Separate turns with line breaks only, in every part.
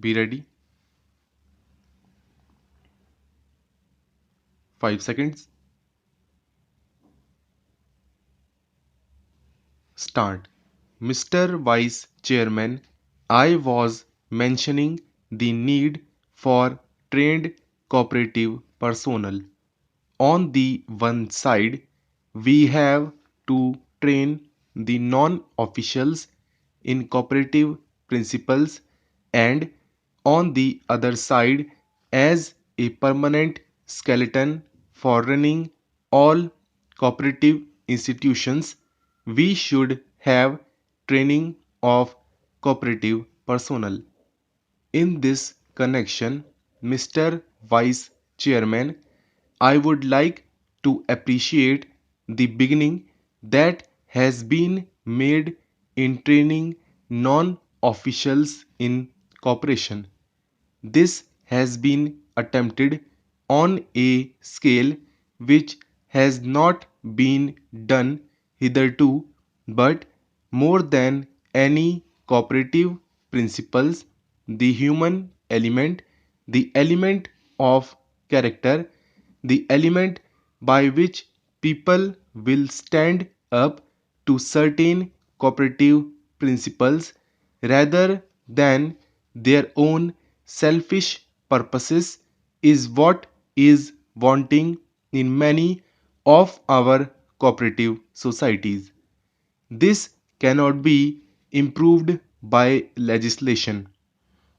Be ready. 5 seconds. Start. Mr. Vice Chairman, I was mentioning the need for trained cooperative personnel. On the one side, we have to train the non-officials in cooperative principles, and on the other side, as a permanent skeleton for running all cooperative institutions, we should have training of cooperative personnel. In this connection, Mr. Vice Chairman, I would like to appreciate the beginning that has been made in training non-officials in cooperation. This has been attempted on a scale which has not been done hitherto, but more than any cooperative principles, the human element, the element of character, the element by which people will stand up to certain cooperative principles rather than their own selfish purposes is what is wanting in many of our cooperative societies. This cannot be improved by legislation.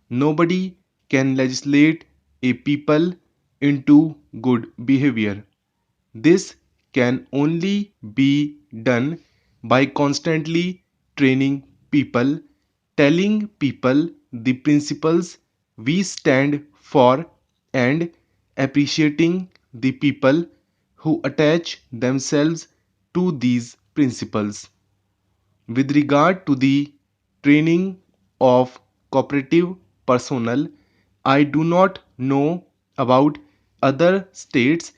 Nobody can legislate a people into good behavior. This can only be done by constantly training people, telling people the principles we stand for, and appreciating the people who attach themselves to these principles. With regard to the training of cooperative personnel, I do not know about other states,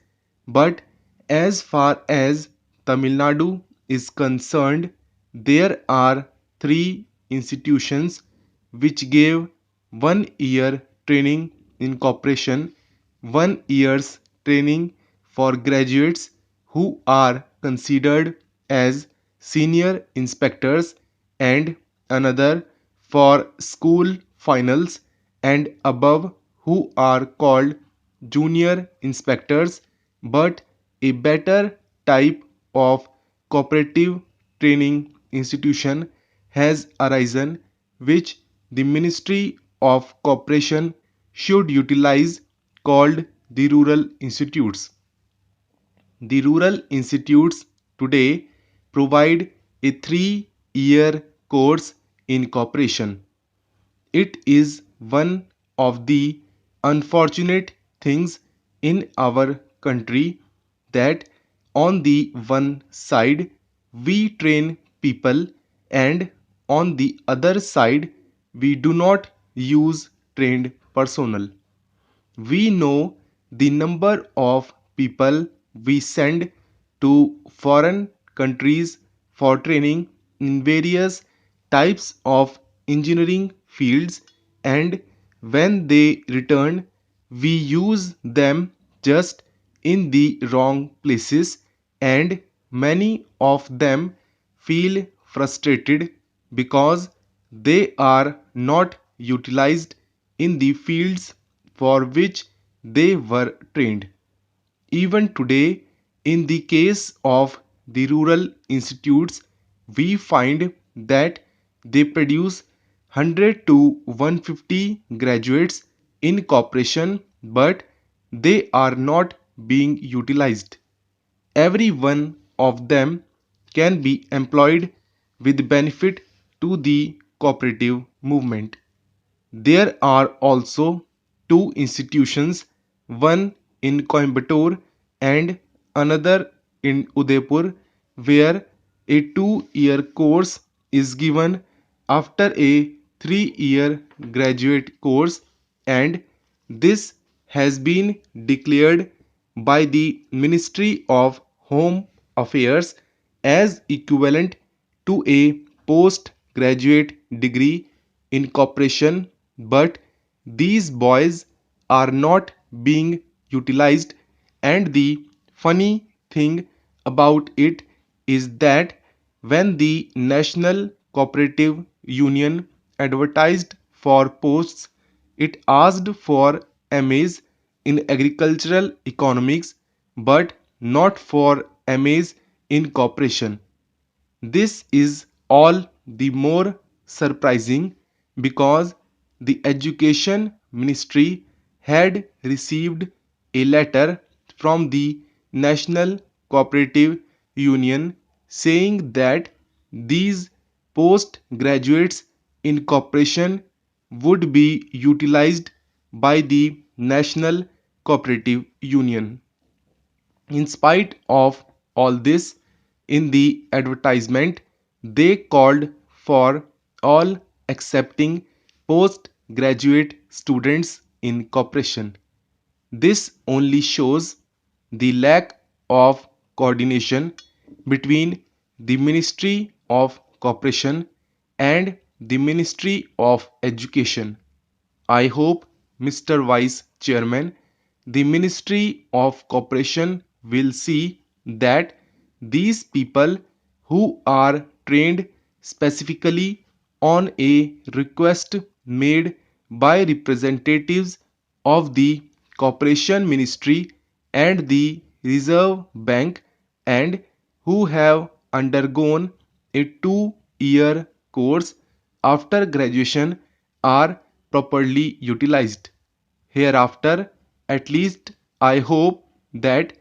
but as far as Tamil Nadu is concerned, there are three institutions which gave 1 year training in cooperation, 1 year's training for graduates who are considered as senior inspectors, and another for school finals and above who are called junior inspectors, but a better type of cooperative training institution has arisen which the Ministry of Cooperation should utilize, called the rural institutes. The rural institutes today provide a 3 year course in cooperation. It is one of the unfortunate things in our country that on the one side we train people and on the other side we do not use trained personnel. We know the number of people we send to foreign countries for training in various types of engineering fields, and when they return, we use them just in the wrong places, and many of them feel frustrated because they are not utilized in the fields for which they were trained. Even today, in the case of the rural institutes, we find that they produce 100 to 150 graduates in cooperation, but they are not being utilized. Every one of them can be employed with benefit to the cooperative movement. There are also two institutions, one in Coimbatore and another in Udaipur, where a 2 year course is given after a 3 year graduate course, and this has been declared by the Ministry of Home Affairs as equivalent to a postgraduate degree in cooperation, but These boys are not being utilized, and the funny thing about it is that when the National Cooperative Union advertised for posts, it asked for MAs in agricultural economics but not for MAs in cooperation. This is all the more surprising because the Education Ministry had received a letter from the National Cooperative Union saying that these postgraduates in cooperation would be utilized by the National Cooperative Union. In spite of all this, in the advertisement, they called for all accepting postgraduate students in cooperation. This only shows the lack of coordination between the Ministry of Cooperation and the Ministry of Education. I hope, Mr. Vice Chairman, the Ministry of Cooperation will see that these people who are trained specifically on a request made by representatives of the Cooperation Ministry and the Reserve Bank and who have undergone a 2-year course after graduation are properly utilized. Hereafter, at least I hope that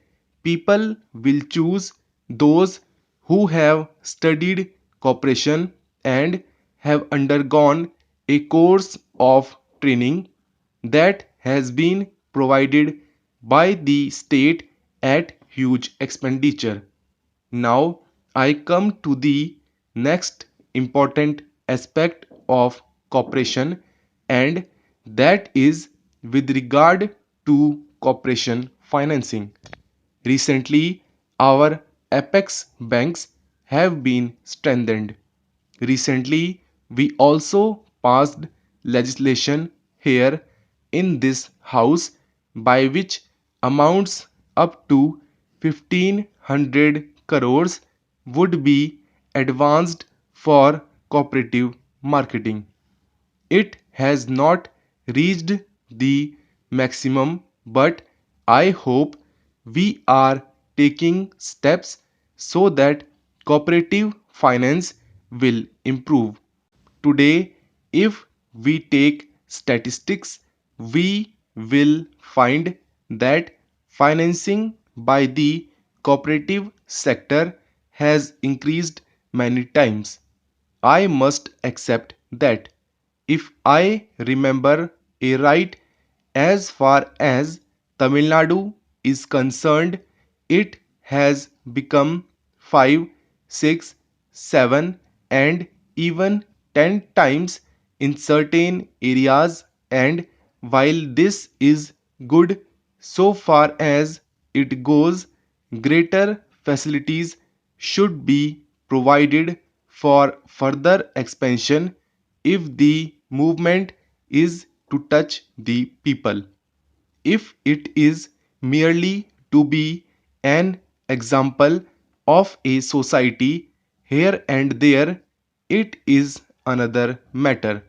people will choose those who have studied cooperation and have undergone a course of training that has been provided by the state at huge expenditure. Now I come to the next important aspect of cooperation, and that is with regard to cooperation financing. Recently, our apex banks have been strengthened. Recently, we also passed legislation here in this house by which amounts up to 1500 crores would be advanced for cooperative marketing. It has not reached the maximum, but I hope we are taking steps so that cooperative finance will improve. Today, if we take statistics, we will find that financing by the cooperative sector has increased many times. I must accept that. If I remember right, as far as Tamil Nadu is concerned, it has become 5, 6, 7, and even 10 times in certain areas, and while this is good so far as it goes, greater facilities should be provided for further expansion if the movement is to touch the people. If it is merely to be an example of a society here and there, it is another matter.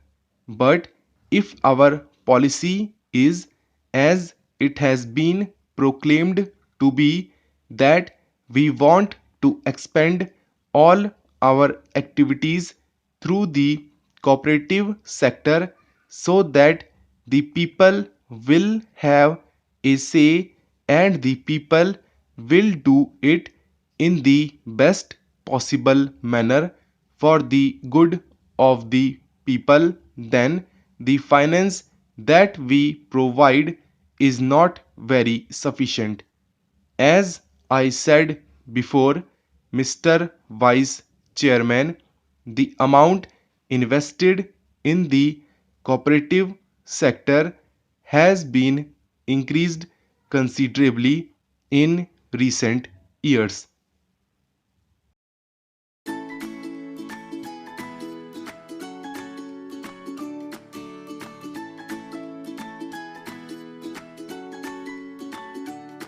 But if our policy is, as it has been proclaimed to be, that we want to expand all our activities through the cooperative sector so that the people will have a say and the people will do it in the best possible manner for the good of the people, then the finance that we provide is not very sufficient. As I said before, Mr. Vice Chairman, the amount invested in the cooperative sector has been increased considerably in recent years.